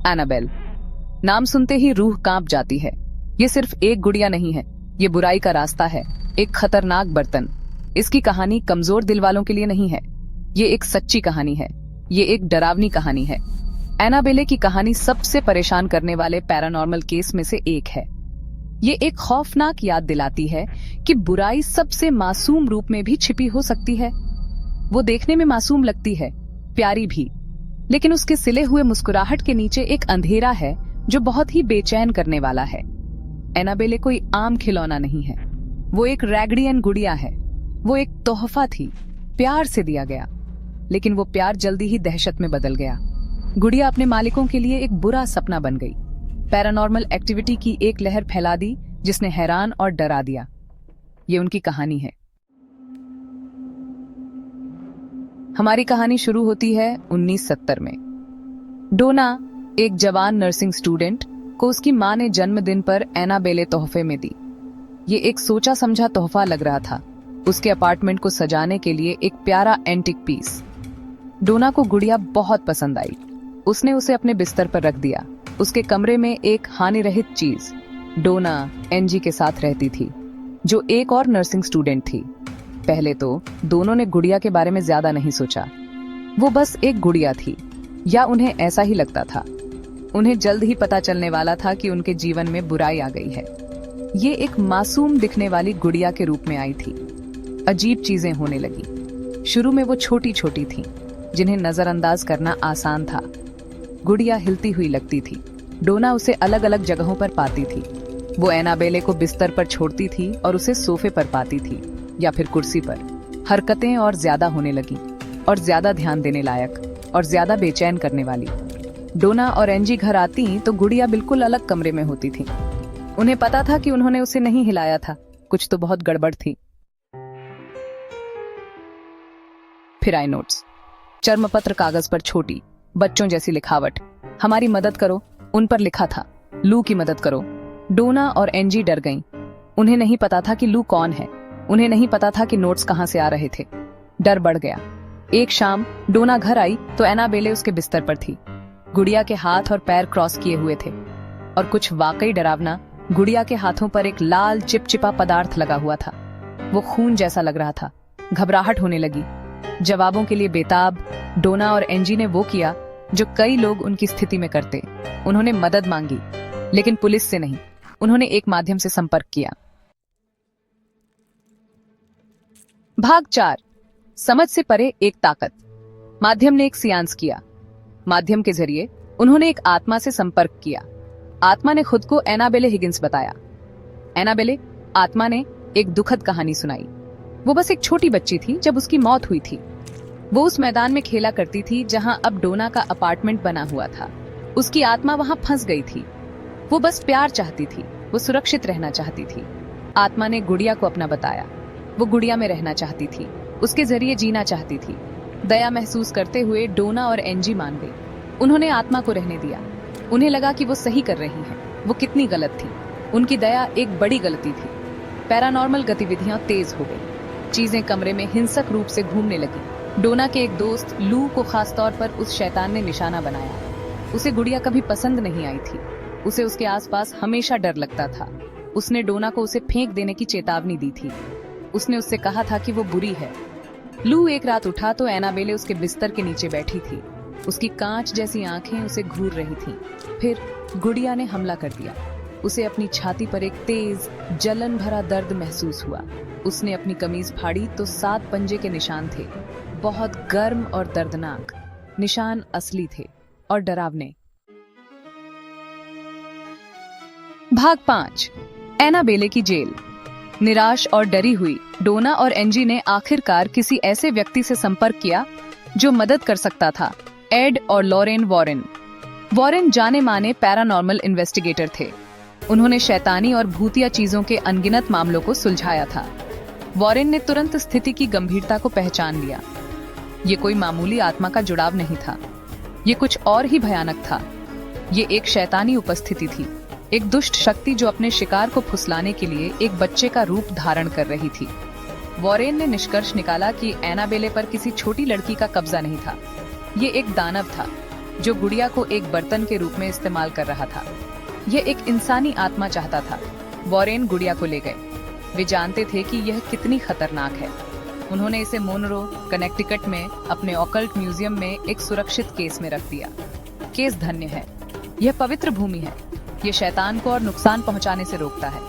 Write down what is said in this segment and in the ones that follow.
Annabelle. नाम सुनते ही रूह कांप जाती है। ये सिर्फ एक गुड़िया नहीं है, ये बुराई का रास्ता है, एक खतरनाक बर्तन। इसकी कहानी कमजोर दिल वालों के लिए नहीं है, ये एक सच्ची कहानी है, ये एक डरावनी कहानी है। एनाबेले की कहानी सबसे परेशान करने वाले पैरानॉर्मल केस में से एक है। ये एक खौफनाक याद दिलाती है कि बुराई सबसे मासूम रूप में भी छिपी हो सकती है। वो देखने में मासूम लगती है, प्यारी भी, लेकिन उसके सिले हुए मुस्कुराहट के नीचे एक अंधेरा है जो बहुत ही बेचैन करने वाला है। एनाबेले कोई आम खिलौना नहीं है, वो एक रैगडियन गुड़िया है। वो एक तोहफा थी, प्यार से दिया गया, लेकिन वो प्यार जल्दी ही दहशत में बदल गया। गुड़िया अपने मालिकों के लिए एक बुरा सपना बन गई। पैरानॉर्मल एक्टिविटी की एक लहर फैला दी जिसने हैरान और डरा दिया। ये उनकी कहानी है। हमारी कहानी शुरू होती है 1970 में। डोना, एक जवान नर्सिंग स्टूडेंट, को उसकी मां ने जन्मदिन पर एनाबेले तोहफे में दी। ये एक सोचा समझा तोहफा लग रहा था, उसके अपार्टमेंट को सजाने के लिए एक प्यारा एंटिक पीस। डोना को गुड़िया बहुत पसंद आई। उसने उसे अपने बिस्तर पर रख दिया। उसके कमरे में एक हानि रहित चीज, डोना एनजी के साथ रहती थी, जो एक और नर्सिंग स्टूडेंट थी। पहले तो दोनों ने गुड़िया के बारे में ज्यादा नहीं सोचा। वो बस एक गुड़िया थी, या उन्हें ऐसा ही लगता था। उन्हें जल्द ही पता चलने वाला था कि उनके जीवन में बुराई आ गई है। ये एक मासूम दिखने वाली गुड़िया के रूप में आई थी। अजीब चीजें होने लगी। शुरू में वो छोटी छोटी थीं, जिन्हें नजरअंदाज करना आसान था। गुड़िया हिलती हुई लगती थी। डोना उसे अलग अलग जगहों पर पाती थी। वो एनाबेले को बिस्तर पर छोड़ती थी और उसे सोफे पर पाती थी या फिर कुर्सी पर। हरकतें और ज्यादा होने लगी, और ज्यादा ध्यान देने लायक और ज्यादा बेचैन करने वाली। डोना और एनजी घर आती तो गुड़िया बिल्कुल अलग कमरे में होती थी। उन्हें पता था कि उन्होंने उसे नहीं हिलाया था, कुछ तो बहुत गड़बड़ थी। फिर आई नोट्स, चर्मपत्र कागज पर छोटी बच्चों जैसी लिखावट। हमारी मदद करो, उन पर लिखा था। लू की मदद करो। डोना और एनजी डर गईं। उन्हें नहीं पता था कि लू कौन है, उन्हें नहीं पता था कि नोट्स कहां से आ रहे थे। डर बढ़ गया। एक शाम डोना घर आई तो एनाबेले उसके बिस्तर पर थी। गुड़िया के हाथ और पैर क्रॉस किए हुए थे, और कुछ वाकई डरावना, गुड़िया के हाथों पर एक लाल चिपचिपा पदार्थ लगा हुआ था। वो खून जैसा लग रहा था। घबराहट होने लगी। जवाबों के लिए बेताब डोना और एनजी ने वो किया जो कई लोग उनकी स्थिति में करते। उन्होंने मदद मांगी, लेकिन पुलिस से नहीं। उन्होंने एक माध्यम से संपर्क किया। भाग 4, समझ से परे एक ताकत। माध्यम ने एक सियांस किया। माध्यम के जरिए उन्होंने एक आत्मा से संपर्क किया। आत्मा ने खुद को एनाबेले हिगिंस बताया। एनाबेले आत्मा ने एक दुखद कहानी सुनाई। वो बस एक छोटी बच्ची थी जब उसकी मौत हुई थी। वो उस मैदान में खेला करती थी जहां अब डोना का अपार्टमेंट बना हुआ था। उसकी आत्मा वहां फंस गई थी। वो बस प्यार चाहती थी, वो सुरक्षित रहना चाहती थी। आत्मा ने गुड़िया को अपना बताया। वो गुड़िया में रहना चाहती थी, उसके जरिए जीना चाहती थी। दया महसूस करते हुए डोना और एनजी मान गई। उन्होंने आत्मा को रहने दिया। उन्हें लगा कि वो सही कर रही है। वो कितनी गलत थी। उनकी दया एक बड़ी गलती थी। पैरानॉर्मल गतिविधियां तेज हो गई। चीजें कमरे में हिंसक रूप से घूमने लगी। डोना के एक दोस्त लू को खासतौर पर उस शैतान ने निशाना बनाया। उसे गुड़िया कभी पसंद नहीं आई थी। उसे उसके आसपास हमेशा डर लगता था। उसने डोना को उसे फेंक देने की चेतावनी दी थी। उसने उससे कहा था कि वो बुरी है। लू एक रात उठा तो एनाबेले उसके बिस्तर के नीचे बैठी थी। उसकी कांच जैसी आंखें उसे घूर रही थीं। फिर गुड़िया ने हमला कर दिया। उसे अपनी छाती पर एक तेज जलन भरा दर्द महसूस हुआ। उसने अपनी कमीज फाड़ी तो 7 पंजे के निशान थे, बहुत गर्म और दर्दनाक। निशान असली थे और डरावने। भाग 5, एनाबेले की जेल। निराश और डरी हुई डोना और एनजी ने आखिरकार किसी ऐसे व्यक्ति से संपर्क किया जो मदद कर सकता था। एड और लॉरेन वॉरेन। वॉरेन जाने माने पैरानॉर्मल इन्वेस्टिगेटर थे। उन्होंने शैतानी और भूतिया चीजों के अनगिनत मामलों को सुलझाया था। वॉरेन ने तुरंत स्थिति की गंभीरता को पहचान लिया। ये कोई मामूली आत्मा का जुड़ाव नहीं था, ये कुछ और ही भयानक था। ये एक शैतानी उपस्थिति थी, एक दुष्ट शक्ति जो अपने शिकार को फुसलाने के लिए एक बच्चे का रूप धारण कर रही थी। वॉरेन ने निष्कर्ष निकाला कि एनाबेले पर किसी छोटी लड़की का कब्जा नहीं था। ये एक दानव था, जो गुड़िया को एक बर्तन के रूप में इस्तेमाल कर रहा था। यह एक इंसानी आत्मा चाहता था। वॉरेन गुड़िया को ले गए। वे जानते थे कि यह कितनी खतरनाक है। उन्होंने इसे मोनरो, कनेक्टिकट में अपने ऑकल्ट म्यूजियम में एक सुरक्षित केस में रख दिया। केस धन्य है। यह पवित्र भूमि है। यह शैतान को और नुकसान पहुंचाने से रोकता है।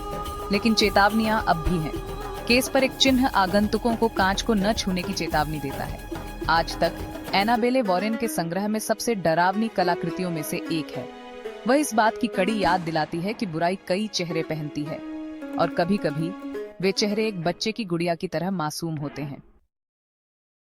लेकिन चेतावनियां अब भी हैं। केस पर एक चिन्ह आगंतुकों को कांच को न छूने की चेतावनी देता है। आज तक एनाबेले वॉरेन के संग्रह में सबसे डरावनी कलाकृतियों में से एक है। वह इस बात की कड़ी याद दिलाती है कि बुराई कई चेहरे पहनती है और कभी-कभी वे चेहरे एक बच्चे की गुड़िया की तरह मासूम होते हैं।